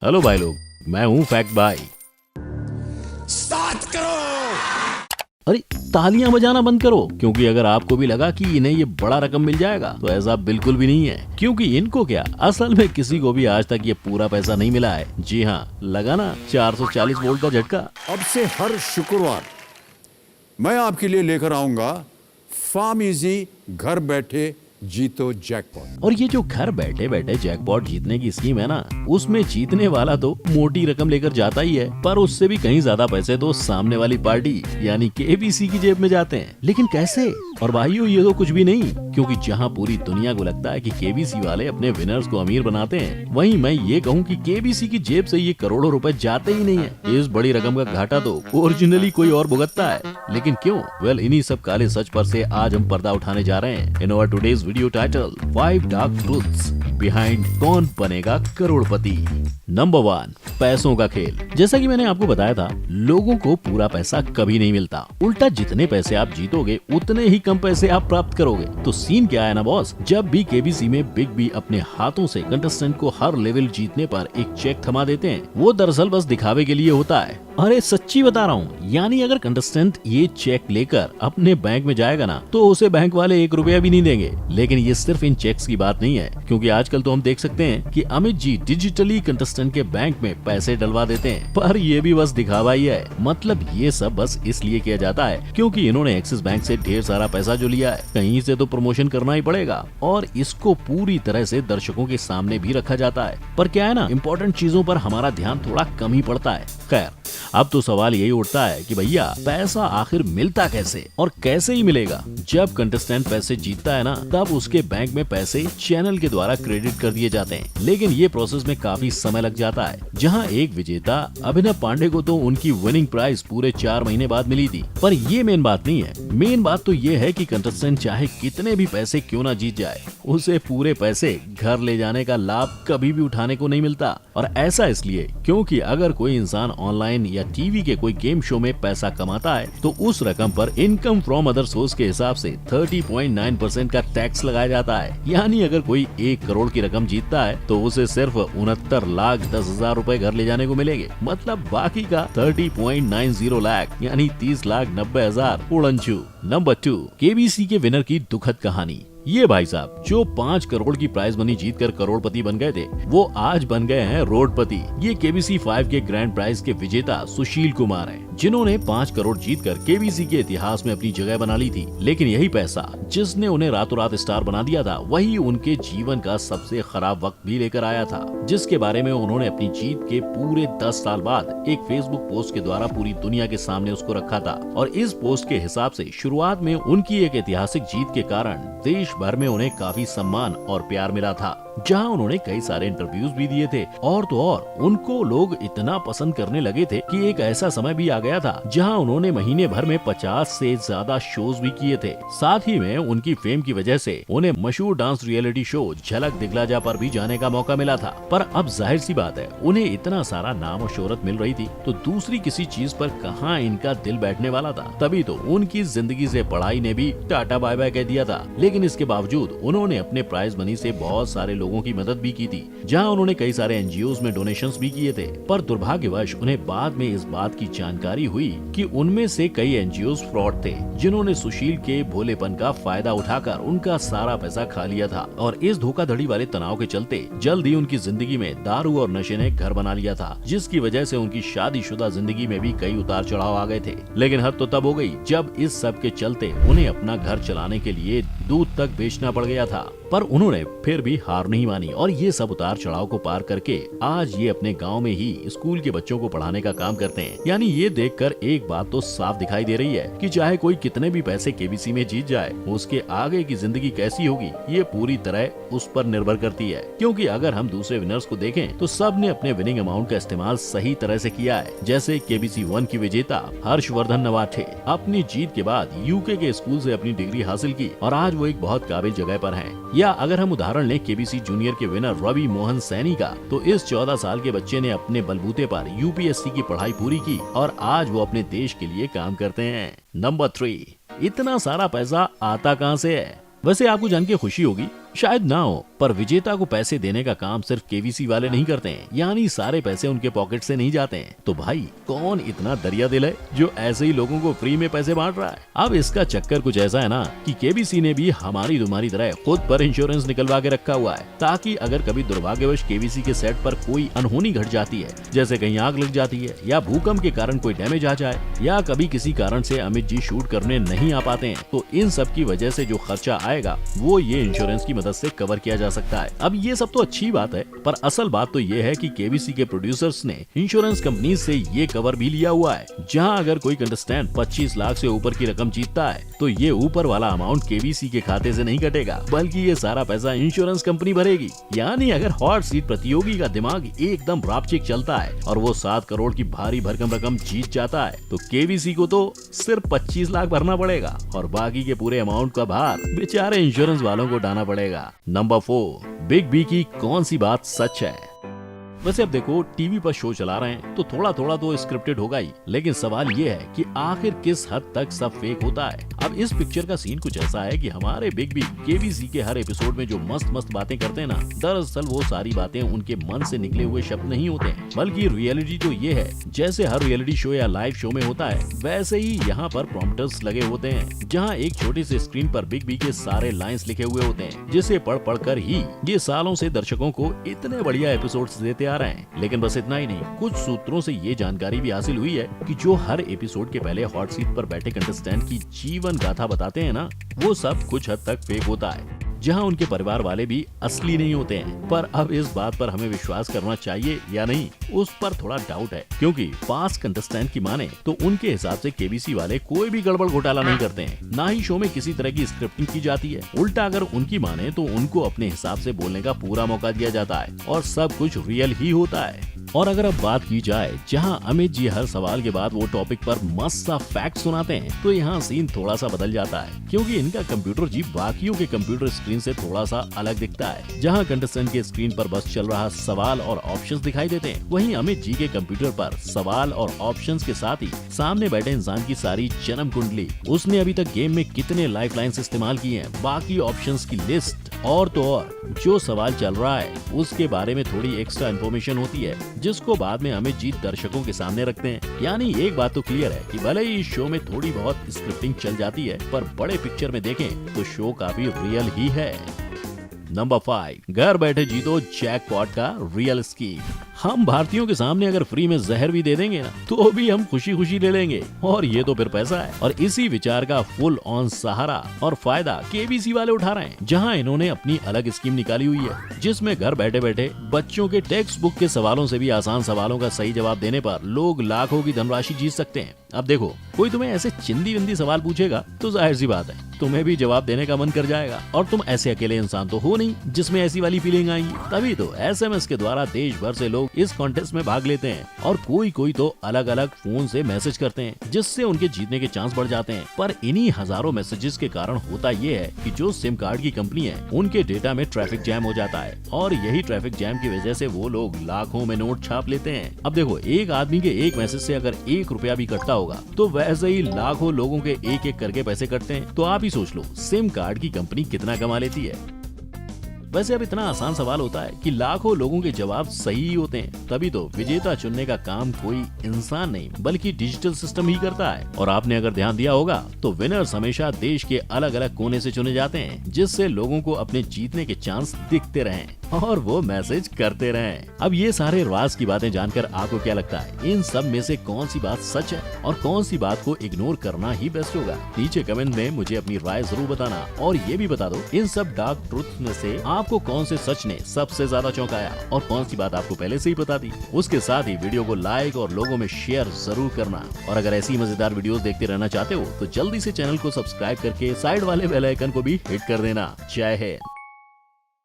Hello भाई लोग, मैं हूँ फैक्ट भाई। 7 करोड़। अरे तालियां बजाना बंद करो, क्योंकि अगर आपको भी लगा कि इन्हें ये बड़ा रकम मिल जाएगा तो ऐसा बिल्कुल भी नहीं है। क्योंकि इनको क्या, असल में किसी को भी आज तक ये पूरा पैसा नहीं मिला है। जी हाँ, लगा ना 440 वोल्ट का झटका। अब से हर शुक्रवार मैं आपके लिए लेकर आऊंगा फार्म इजी घर बैठे जीतो जैकपॉट। और ये जो घर बैठे बैठे जैकपॉट जीतने की स्कीम है ना, उसमें जीतने वाला तो मोटी रकम लेकर जाता ही है, पर उससे भी कहीं ज्यादा पैसे तो सामने वाली पार्टी यानी केबीसी की जेब में जाते हैं। लेकिन कैसे? और भाइयों, ये तो कुछ भी नहीं, क्योंकि जहां पूरी दुनिया को लगता है कि केबीसी वाले अपने विनर्स को अमीर बनाते हैं, वहीं मैं ये कहूँ कि केबीसी की जेब से ये करोड़ों रुपए जाते ही नहीं है। इस बड़ी रकम का घाटा तो ओरिजिनली कोई और भुगतता है। लेकिन क्यों? वेल, इन्हीं सब काले सच पर से आज हम पर्दा उठाने जा रहे हैं in our today's video title 5 dark truths behind Kaun Banega Crorepati. Number 1, पैसों का खेल। जैसा कि मैंने आपको बताया था, लोगों को पूरा पैसा कभी नहीं मिलता। उल्टा जितने पैसे आप जीतोगे उतने ही कम पैसे आप प्राप्त करोगे। तो सीन क्या है ना बॉस, जब भी केबीसी में बिग बी अपने हाथों से कंटेस्टेंट को हर लेवल जीतने पर एक चेक थमा देते हैं, वो दरअसल बस दिखावे के लिए होता है। अरे सच्ची बता रहा हूँ, यानी अगर कंटेस्टेंट ये चेक लेकर अपने बैंक में जाएगा ना, तो उसे बैंक वाले 1 रुपया भी नहीं देंगे। लेकिन ये सिर्फ इन चेक्स की बात नहीं है, क्योंकि आजकल तो हम देख सकते हैं कि अमित जी डिजिटली कंटेस्टेंट के बैंक में पैसे डलवा देते हैं। पर ये भी बस दिखावा ही है। मतलब ये सब बस इसलिए किया जाता है क्योंकि इन्होंने एक्सिस बैंक से ढेर सारा पैसा जो लिया है, कहीं से तो प्रमोशन करना ही पड़ेगा, और इसको पूरी तरह से दर्शकों के सामने भी रखा जाता है। पर क्या है ना, इम्पोर्टेंट चीजों पर हमारा ध्यान थोड़ा कम ही पड़ता है। खैर, अब तो सवाल यही उठता है कि भैया पैसा आखिर मिलता कैसे और कैसे ही मिलेगा? जब कंटेस्टेंट पैसे जीतता है ना, तब उसके बैंक में पैसे चैनल के द्वारा क्रेडिट कर दिए जाते हैं। लेकिन ये प्रोसेस में काफी समय लग जाता है। जहां एक विजेता अभिनव पांडे को तो उनकी विनिंग प्राइस पूरे 4 महीने बाद मिली थी। पर ये मेन बात नहीं है। मेन बात तो ये है कि कंटेस्टेंट चाहे कितने भी पैसे क्यों ना जीत जाए, उसे पूरे पैसे घर ले जाने का लाभ कभी भी उठाने को नहीं मिलता। और ऐसा इसलिए क्योंकि अगर कोई इंसान ऑनलाइन या टीवी के कोई गेम शो में पैसा कमाता है, तो उस रकम पर इनकम फ्रॉम अदर सोर्स के हिसाब से 30.9% का टैक्स लगाया जाता है। यानी अगर कोई 1 करोड़ की रकम जीतता है, तो उसे सिर्फ 69,10,000 रुपए घर ले जाने को मिलेंगे। मतलब बाकी का 30.90 लाख यानी 30,90,000 उड़नछू। नंबर 2, केबीसी के विनर की दुखद कहानी। ये भाई साहब जो 5 करोड़ की प्राइज मनी जीतकर करोड़पति बन गए थे, वो आज बन गए हैं रोडपति। ये केबीसी 5 के ग्रैंड प्राइज के विजेता सुशील कुमार हैं, जिन्होंने 5 करोड़ जीतकर केबीसी के इतिहास में अपनी जगह बना ली थी। लेकिन यही पैसा जिसने उन्हें रातों रात स्टार बना दिया था, वही उनके जीवन का सबसे खराब वक्त भी लेकर आया था, जिसके बारे में उन्होंने अपनी जीत के पूरे 10 साल बाद एक फेसबुक पोस्ट के द्वारा पूरी दुनिया के सामने उसको रखा था। और इस पोस्ट के हिसाब से शुरुआत में उनकी एक ऐतिहासिक जीत के कारण देश भर में उन्हें काफी सम्मान और प्यार मिला था, जहां उन्होंने कई सारे इंटरव्यूज भी दिए थे। और तो और उनको लोग इतना पसंद करने लगे थे कि एक ऐसा समय भी आ गया था जहां उन्होंने महीने भर में 50 से ज्यादा शोज भी किए थे। साथ ही में उनकी फेम की वजह से उन्हें मशहूर डांस रियलिटी शो झलक दिखला जा पर भी जाने का मौका मिला था। पर अब जाहिर सी बात है, उन्हें इतना सारा नाम और शोहरत मिल रही थी, तो दूसरी किसी चीज पर कहां इनका दिल बैठने वाला था। तभी तो उनकी जिंदगी से पढ़ाई ने भी टाटा बाय बाय कह दिया था। लेकिन इसके बावजूद उन्होंने अपने प्राइज मनी से बहुत सारे लोगों की मदद भी की थी, जहां उन्होंने कई सारे एनजीओज में डोनेशंस भी किए थे। पर दुर्भाग्यवश उन्हें बाद में इस बात की जानकारी हुई कि उनमें से कई एनजीओज फ्रॉड थे, जिन्होंने सुशील के भोलेपन का फायदा उठाकर उनका सारा पैसा खा लिया था। और इस धोखाधड़ी वाले तनाव के चलते जल्द ही उनकी जिंदगी में दारू और नशे ने घर बना लिया था, जिसकी वजह से उनकी शादीशुदा जिंदगी में भी कई उतार चढ़ाव आ गए थे। लेकिन हद तो तब हो गई जब इस सब के चलते उन्हें अपना घर चलाने के लिए दूध तक बेचना पड़ गया था। पर उन्होंने फिर भी हार नहीं मानी और ये सब उतार चढ़ाव को पार करके आज ये अपने गांव में ही स्कूल के बच्चों को पढ़ाने का काम करते हैं। यानी ये देखकर एक बात तो साफ दिखाई दे रही है कि चाहे कोई कितने भी पैसे केबीसी में जीत जाए, उसके आगे की जिंदगी कैसी होगी ये पूरी तरह उस पर निर्भर करती है। क्योंकि अगर हम दूसरे विनर्स को देखें तो सब ने अपने विनिंग अमाउंट का इस्तेमाल सही तरह से किया है। जैसे केबीसी 1 की विजेता हर्षवर्धन नवाठे अपनी जीत के बाद यूके के स्कूल से अपनी डिग्री हासिल की और आज वो एक बहुत काबिल जगह पर हैं। या अगर हम उदाहरण लें केबीसी जूनियर के विनर रवि मोहन सैनी का, तो इस 14 साल के बच्चे ने अपने बलबूते पर यूपीएससी की पढ़ाई पूरी की और आज वो अपने देश के लिए काम करते हैं। नंबर 3, इतना सारा पैसा आता कहां से है? वैसे आपको जान के खुशी होगी शायद ना हो, पर विजेता को पैसे देने का काम सिर्फ केवीसी वाले नहीं करते हैं, यानी सारे पैसे उनके पॉकेट से नहीं जाते हैं। तो भाई कौन इतना दरिया दिल है जो ऐसे ही लोगों को फ्री में पैसे बांट रहा है? अब इसका चक्कर कुछ ऐसा है ना कि केबीसी ने भी हमारी तुम्हारी तरह खुद पर इंश्योरेंस निकलवा के रखा हुआ है, ताकि अगर कभी दुर्भाग्यवश केबीसी के सेट पर कोई अनहोनी घट जाती है, जैसे कहीं आग लग जाती है या भूकंप के कारण कोई डैमेज आ जाए या कभी किसी कारण से अमित जी शूट करने नहीं आ पाते हैं, तो इन सब की वजह से जो खर्चा आएगा वो ये इंश्योरेंस की मदद से कवर किया जा सकता है। अब ये सब तो अच्छी बात है, पर असल बात तो ये है कि केबीसी के प्रोड्यूसर्स ने इंश्योरेंस कंपनी से ये कवर भी लिया हुआ है, जहां अगर कोई कंटेस्टेंट 25 लाख से ऊपर की रकम जीतता है तो ये ऊपर वाला अमाउंट केबीसी के खाते से नहीं कटेगा, बल्कि ये सारा पैसा इंश्योरेंस कंपनी भरेगी। यानी अगर हॉट सीट प्रतियोगी का दिमाग एकदम रापचिक चलता है और वो 7 करोड़ की भारी भरकम रकम जीत जाता है, तो केबीसी को तो सिर्फ 25 लाख भरना पड़ेगा और बाकी के पूरे अमाउंट का भार बेचारे इंश्योरेंस वालों को उठाना पड़ेगा। नंबर 4, बिग बी की कौन सी बात सच है? वैसे अब देखो, टीवी पर शो चला रहे हैं तो थोड़ा थोड़ा तो स्क्रिप्टेड होगा ही, लेकिन सवाल ये है कि आखिर किस हद तक सब फेक होता है। अब इस पिक्चर का सीन कुछ ऐसा है कि हमारे बिग बी केबीसी के हर एपिसोड में जो मस्त मस्त बातें करते हैं ना, दरअसल वो सारी बातें उनके मन से निकले हुए शब्द नहीं होते हैं, बल्कि रियलिटी तो ये है जैसे हर रियलिटी शो या लाइव शो में होता है, वैसे ही यहाँ पर प्रॉम्प्टर्स लगे होते हैं, जहाँ एक छोटी सी स्क्रीन पर बिग बी के सारे लाइन्स लिखे हुए होते हैं, जिसे पढ़ पढ़ कर ही ये सालों से दर्शकों को इतने बढ़िया एपिसोड्स देते आ रहे हैं। लेकिन बस इतना ही नहीं, कुछ सूत्रों से ये जानकारी भी हासिल हुई है कि जो हर एपिसोड के पहले हॉट सीट पर बैठे कंटेस्टेंट की जीवन गाथा बताते हैं ना, वो सब कुछ हद तक फेक होता है, जहां उनके परिवार वाले भी असली नहीं होते हैं। पर अब इस बात पर हमें विश्वास करना चाहिए या नहीं, उस पर थोड़ा डाउट है, क्योंकि पास कंटेस्टेंट की माने तो उनके हिसाब से केबीसी वाले कोई भी गड़बड़ घोटाला नहीं करते हैं, ना ही शो में किसी तरह की स्क्रिप्टिंग की जाती है। उल्टा अगर उनकी माने तो उनको अपने हिसाब से बोलने का पूरा मौका दिया जाता है और सब कुछ रियल ही होता है। और अगर अब बात की जाए जहां अमित जी हर सवाल के बाद वो टॉपिक पर मस्त सा फैक्ट सुनाते हैं, तो यहाँ सीन थोड़ा सा बदल जाता है, क्योंकि इनका कंप्यूटर जी बाकियों के कंप्यूटर स्क्रीन से थोड़ा सा अलग दिखता है। जहां कंटेस्टेंट के स्क्रीन पर बस चल रहा सवाल और ऑप्शंस दिखाई देते हैं, वहीं अमित जी के कंप्यूटर पर सवाल और ऑप्शंस के साथ ही सामने बैठे इंसान की सारी जन्म कुंडली, उसने अभी तक गेम में कितने लाइफलाइंस इस्तेमाल किए हैं, बाकी ऑप्शंस की लिस्ट, और तो और जो सवाल चल रहा है उसके बारे में थोड़ी एक्स्ट्रा इन्फॉर्मेशन होती है, जिसको बाद में अमित जी दर्शकों के सामने रखते हैं। यानी एक बात तो क्लियर है कि भले ही इस शो में थोड़ी बहुत स्क्रिप्टिंग चल जाती है, पर बड़े पिक्चर में देखें तो शो काफी रियल ही है। नंबर 5, घर बैठे जीतो जैकपॉट का रियल स्कीम। हम भारतीयों के सामने अगर फ्री में जहर भी दे देंगे ना, तो भी हम खुशी खुशी ले लेंगे, और ये तो फिर पैसा है। और इसी विचार का फुल ऑन सहारा और फायदा केबीसी वाले उठा रहे हैं, जहां इन्होंने अपनी अलग स्कीम निकाली हुई है, जिसमें घर बैठे बैठे बच्चों के टेक्स्ट बुक के सवालों से भी आसान सवालों का सही जवाब देने पर लोग लाखों की धनराशि जीत सकते हैं। अब देखो, कोई तुम्हें ऐसे चिंदी विंदी सवाल पूछेगा तो जाहिर सी बात है तुम्हें भी जवाब देने का मन कर जाएगा, और तुम ऐसे अकेले इंसान तो हो नहीं जिसमें ऐसी वाली फीलिंग आएंगी। तभी तो SMS के द्वारा देश भर से लोग इस कॉन्टेस्ट में भाग लेते हैं, और कोई कोई तो अलग अलग फोन से मैसेज करते हैं, जिससे उनके जीतने के चांस बढ़ जाते हैं। पर इन्हीं हजारों मैसेजेस के कारण होता ये है कि जो सिम कार्ड की कंपनी है, उनके डेटा में ट्रैफिक जैम हो जाता है, और यही ट्रैफिक जैम की वजह से वो लोग लाखों में नोट छाप लेते हैं। अब देखो, एक आदमी के एक मैसेज से अगर 1 रुपया भी कटता होगा, तो वैसे ही लाखों लोगों के एक एक करके पैसे कटते हैं। तो आप ही सोच लो सिम कार्ड की कंपनी कितना कमा लेती है। वैसे अब इतना आसान सवाल होता है कि लाखों लोगों के जवाब सही ही होते हैं, तभी तो विजेता चुनने का काम कोई इंसान नहीं बल्कि डिजिटल सिस्टम ही करता है। और आपने अगर ध्यान दिया होगा तो विनर्स हमेशा देश के अलग अलग कोने से चुने जाते हैं, जिससे लोगों को अपने जीतने के चांस दिखते रहें और वो मैसेज करते रहें। अब ये सारे राज की बातें जानकर आपको क्या लगता है, इन सब में से कौन सी बात सच है और कौन सी बात को इग्नोर करना ही बेस्ट होगा? नीचे कमेंट में मुझे अपनी राय जरूर बताना, और ये भी बता दो इन सब डार्क ट्रूथ में से आपको कौन से सच ने सबसे ज्यादा चौंकाया और कौन सी बात आपको पहले से ही पता थी। उसके साथ ही वीडियो को लाइक और लोगों में शेयर जरूर करना, और अगर ऐसी मजेदार वीडियोस देखते रहना चाहते हो तो जल्दी से चैनल को सब्सक्राइब करके साइड वाले बेल आइकन को भी हिट कर देना। जय हिंद।